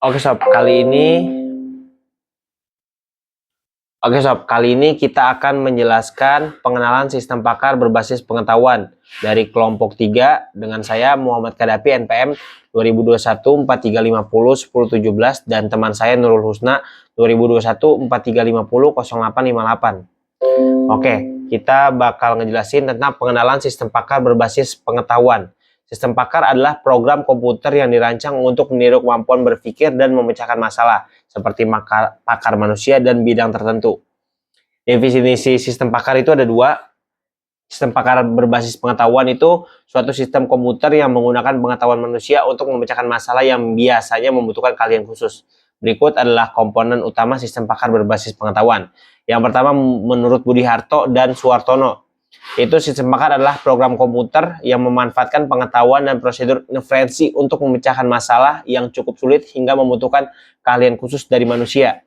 Oke sob, kali ini kita akan menjelaskan pengenalan sistem pakar berbasis pengetahuan dari kelompok 3 dengan saya Muhammad Kadapi NPM 2021 4350 1017 dan teman saya Nurul Husna 2021 4350 0858. Oke, kita bakal ngejelasin tentang pengenalan sistem pakar berbasis pengetahuan. Sistem pakar adalah program komputer yang dirancang untuk meniru kemampuan berpikir dan memecahkan masalah, seperti pakar manusia dan bidang tertentu. Definisi sistem pakar itu ada dua. Sistem pakar berbasis pengetahuan itu suatu sistem komputer yang menggunakan pengetahuan manusia untuk memecahkan masalah yang biasanya membutuhkan keahlian khusus. Berikut adalah komponen utama sistem pakar berbasis pengetahuan. Yang pertama, menurut Budi Harto dan Suwartono, itu sistem pakar adalah program komputer yang memanfaatkan pengetahuan dan prosedur inferensi untuk memecahkan masalah yang cukup sulit hingga membutuhkan keahlian khusus dari manusia.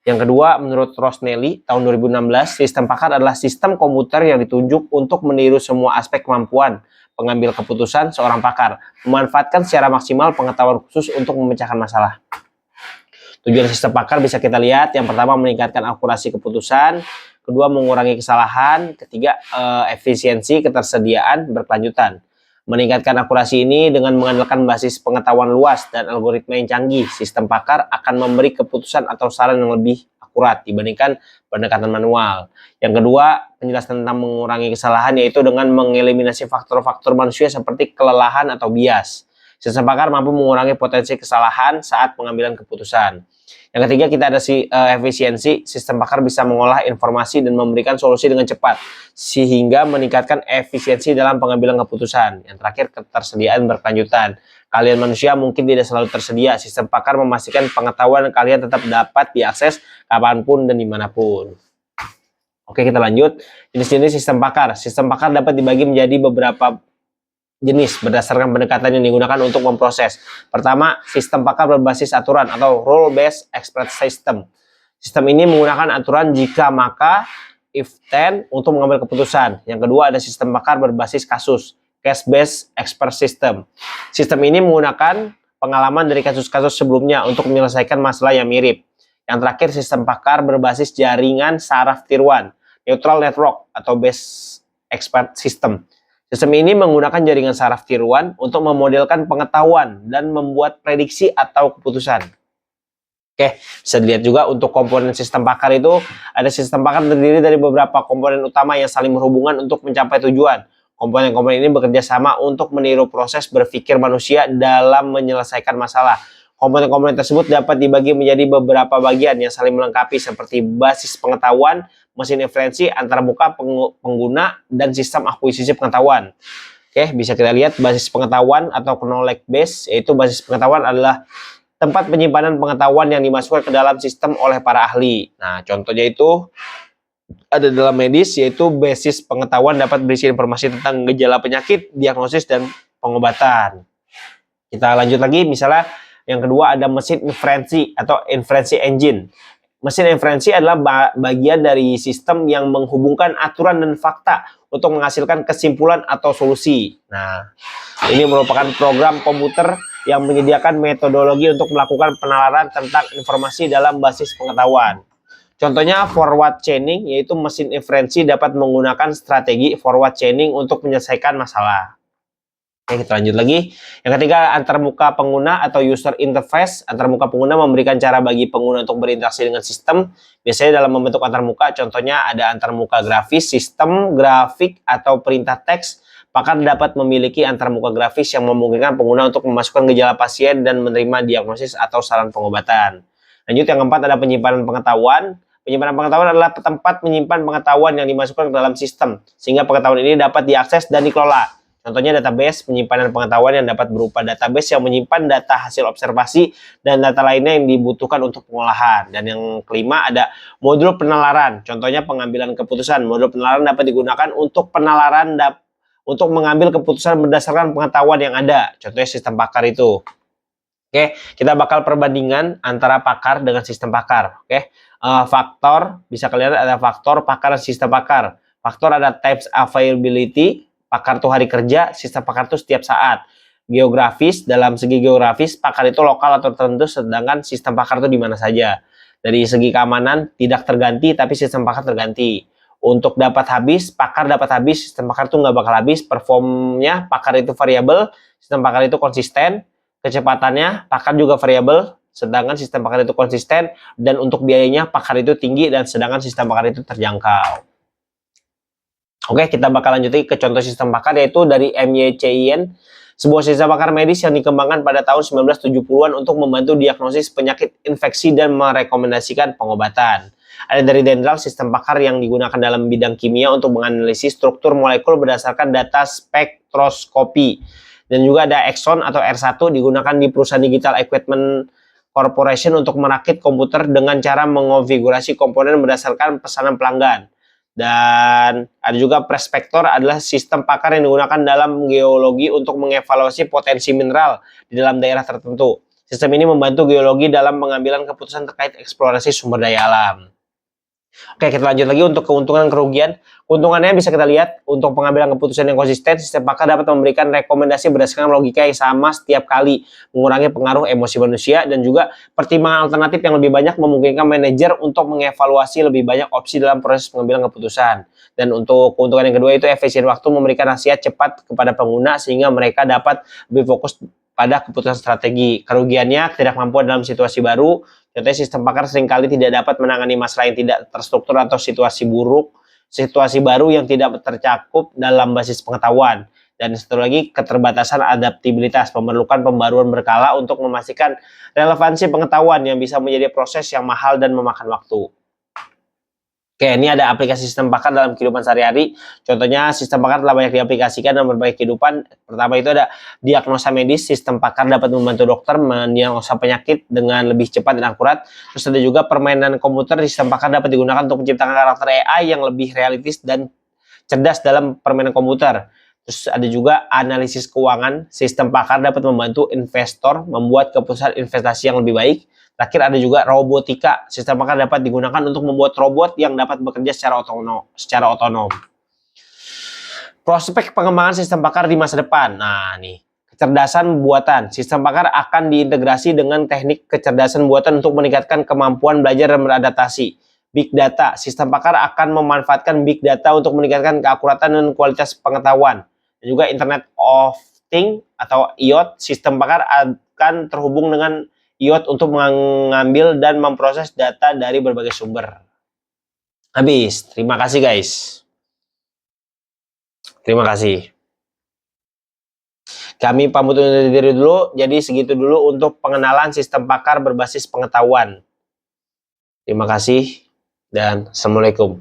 Yang kedua, menurut Rosnelli tahun 2016, sistem pakar adalah sistem komputer yang ditunjuk untuk meniru semua aspek kemampuan pengambil keputusan seorang pakar, memanfaatkan secara maksimal pengetahuan khusus untuk memecahkan masalah. Tujuan sistem pakar bisa kita lihat, yang pertama meningkatkan akurasi keputusan, kedua mengurangi kesalahan, ketiga efisiensi ketersediaan berkelanjutan. Meningkatkan akurasi ini dengan mengandalkan basis pengetahuan luas dan algoritma yang canggih, sistem pakar akan memberi keputusan atau saran yang lebih akurat dibandingkan pendekatan manual. Yang kedua, penjelasan tentang mengurangi kesalahan yaitu dengan mengeliminasi faktor-faktor manusia seperti kelelahan atau bias. Sistem pakar mampu mengurangi potensi kesalahan saat pengambilan keputusan. Yang ketiga, kita ada efisiensi. Sistem pakar bisa mengolah informasi dan memberikan solusi dengan cepat, sehingga meningkatkan efisiensi dalam pengambilan keputusan. Yang terakhir, ketersediaan berkelanjutan. Keahlian manusia mungkin tidak selalu tersedia. Sistem pakar memastikan pengetahuan dan keahlian tetap dapat diakses kapanpun dan dimanapun. Oke, kita lanjut. Jenis-jenis sistem pakar. Sistem pakar dapat dibagi menjadi beberapa jenis berdasarkan pendekatan yang digunakan untuk memproses. Pertama, sistem pakar berbasis aturan atau rule-based expert system. Sistem ini menggunakan aturan jika maka, if then untuk mengambil keputusan. Yang kedua, ada sistem pakar berbasis kasus, case-based expert system. Sistem ini menggunakan pengalaman dari kasus-kasus sebelumnya untuk menyelesaikan masalah yang mirip. Yang terakhir, sistem pakar berbasis jaringan saraf tiruan, neutral network atau based expert system. Sistem ini menggunakan jaringan saraf tiruan untuk memodelkan pengetahuan dan membuat prediksi atau keputusan. Oke, bisa dilihat juga untuk komponen sistem pakar itu, ada sistem pakar terdiri dari beberapa komponen utama yang saling berhubungan untuk mencapai tujuan. Komponen-komponen ini bekerja sama untuk meniru proses berpikir manusia dalam menyelesaikan masalah. Komponen-komponen tersebut dapat dibagi menjadi beberapa bagian yang saling melengkapi seperti basis pengetahuan, mesin inferensi, antarmuka pengguna, dan sistem akuisisi pengetahuan. Oke, bisa kita lihat basis pengetahuan atau knowledge base, yaitu basis pengetahuan adalah tempat penyimpanan pengetahuan yang dimasukkan ke dalam sistem oleh para ahli. Nah, contohnya itu ada dalam medis, yaitu basis pengetahuan dapat berisi informasi tentang gejala penyakit, diagnosis, dan pengobatan. Kita lanjut lagi, misalnya yang kedua ada mesin inferensi atau inferensi engine. Mesin inferensi adalah bagian dari sistem yang menghubungkan aturan dan fakta untuk menghasilkan kesimpulan atau solusi. Nah, ini merupakan program komputer yang menyediakan metodologi untuk melakukan penalaran tentang informasi dalam basis pengetahuan. Contohnya forward chaining, yaitu mesin inferensi dapat menggunakan strategi forward chaining untuk menyelesaikan masalah. Oke, kita lanjut lagi. Yang ketiga, antarmuka pengguna atau user interface. Antarmuka pengguna memberikan cara bagi pengguna untuk berinteraksi dengan sistem. Biasanya dalam membentuk antarmuka, contohnya ada antarmuka grafis, sistem, grafik, atau perintah teks. Pakar dapat memiliki antarmuka grafis yang memungkinkan pengguna untuk memasukkan gejala pasien dan menerima diagnosis atau saran pengobatan. Lanjut, yang keempat ada penyimpanan pengetahuan. Penyimpanan pengetahuan adalah tempat menyimpan pengetahuan yang dimasukkan ke dalam sistem, sehingga pengetahuan ini dapat diakses dan dikelola. Contohnya database, penyimpanan pengetahuan yang dapat berupa database yang menyimpan data hasil observasi dan data lainnya yang dibutuhkan untuk pengolahan. Dan yang kelima ada modul penalaran. Contohnya pengambilan keputusan. Modul penalaran dapat digunakan untuk penalaran untuk mengambil keputusan berdasarkan pengetahuan yang ada. Contohnya sistem pakar itu. Oke, kita bakal perbandingan antara pakar dengan sistem pakar. Oke, faktor, bisa kalian ada faktor, pakar, dan sistem pakar. Faktor ada types availability. Pakar itu hari kerja, sistem pakar itu setiap saat. geografis, dalam segi geografis pakar itu lokal atau tertentu, sedangkan sistem pakar itu di mana saja. Dari segi keamanan tidak terganti, tapi sistem pakar terganti. Untuk dapat habis, pakar dapat habis, sistem pakar itu nggak bakal habis. Performnya pakar itu variabel, sistem pakar itu konsisten. Kecepatannya pakar juga variabel, sedangkan sistem pakar itu konsisten. Dan untuk biayanya pakar itu tinggi, dan sedangkan sistem pakar itu terjangkau. Oke, kita bakal lanjut ke contoh sistem pakar, yaitu dari MYCIN, sebuah sistem pakar medis yang dikembangkan pada tahun 1970-an untuk membantu diagnosis penyakit infeksi dan merekomendasikan pengobatan. Ada dari Dendral, sistem pakar yang digunakan dalam bidang kimia untuk menganalisis struktur molekul berdasarkan data spektroskopi. Dan juga ada Exxon atau R1, digunakan di perusahaan Digital Equipment Corporation untuk merakit komputer dengan cara mengonfigurasi komponen berdasarkan pesanan pelanggan. Dan ada juga Prospektor, adalah sistem pakar yang digunakan dalam geologi untuk mengevaluasi potensi mineral di dalam daerah tertentu. Sistem ini membantu geologi dalam pengambilan keputusan terkait eksplorasi sumber daya alam. Oke, kita lanjut lagi untuk keuntungan kerugian. Keuntungannya bisa kita lihat, untuk pengambilan keputusan yang konsisten, sistem pakar dapat memberikan rekomendasi berdasarkan logika yang sama setiap kali, mengurangi pengaruh emosi manusia, dan juga pertimbangan alternatif yang lebih banyak memungkinkan manajer untuk mengevaluasi lebih banyak opsi dalam proses pengambilan keputusan. Dan untuk keuntungan yang kedua itu efisien waktu, memberikan nasihat cepat kepada pengguna sehingga mereka dapat lebih fokus pada keputusan strategi. Kerugiannya tidak mampu dalam situasi baru. Contohnya sistem pakar seringkali tidak dapat menangani masalah yang tidak terstruktur atau situasi buruk, situasi baru yang tidak tercakup dalam basis pengetahuan. Dan satu lagi, keterbatasan adaptabilitas, memerlukan pembaruan berkala untuk memastikan relevansi pengetahuan yang bisa menjadi proses yang mahal dan memakan waktu. Oke, ini ada aplikasi sistem pakar dalam kehidupan sehari-hari. Contohnya sistem pakar telah banyak diaplikasikan dalam berbagai kehidupan. Pertama itu ada diagnosa medis. Sistem pakar dapat membantu dokter mendiagnosa penyakit dengan lebih cepat dan akurat. Terus ada juga permainan komputer. Sistem pakar dapat digunakan untuk menciptakan karakter AI yang lebih realistis dan cerdas dalam permainan komputer. Terus ada juga analisis keuangan. Sistem pakar dapat membantu investor membuat keputusan investasi yang lebih baik. Terakhir ada juga robotika. Sistem pakar dapat digunakan untuk membuat robot yang dapat bekerja secara otonom. Prospek pengembangan sistem pakar di masa depan. Nah, nih, kecerdasan buatan. Sistem pakar akan diintegrasi dengan teknik kecerdasan buatan untuk meningkatkan kemampuan belajar dan beradaptasi. Big data. Sistem pakar akan memanfaatkan big data untuk meningkatkan keakuratan dan kualitas pengetahuan. Dan juga Internet of Things atau IoT. Sistem pakar akan terhubung dengan IoT untuk mengambil dan memproses data dari berbagai sumber. Habis. Terima kasih guys. Terima kasih. Kami pamit undur diri dulu. Jadi segitu dulu untuk pengenalan sistem pakar berbasis pengetahuan. Terima kasih dan Assalamualaikum.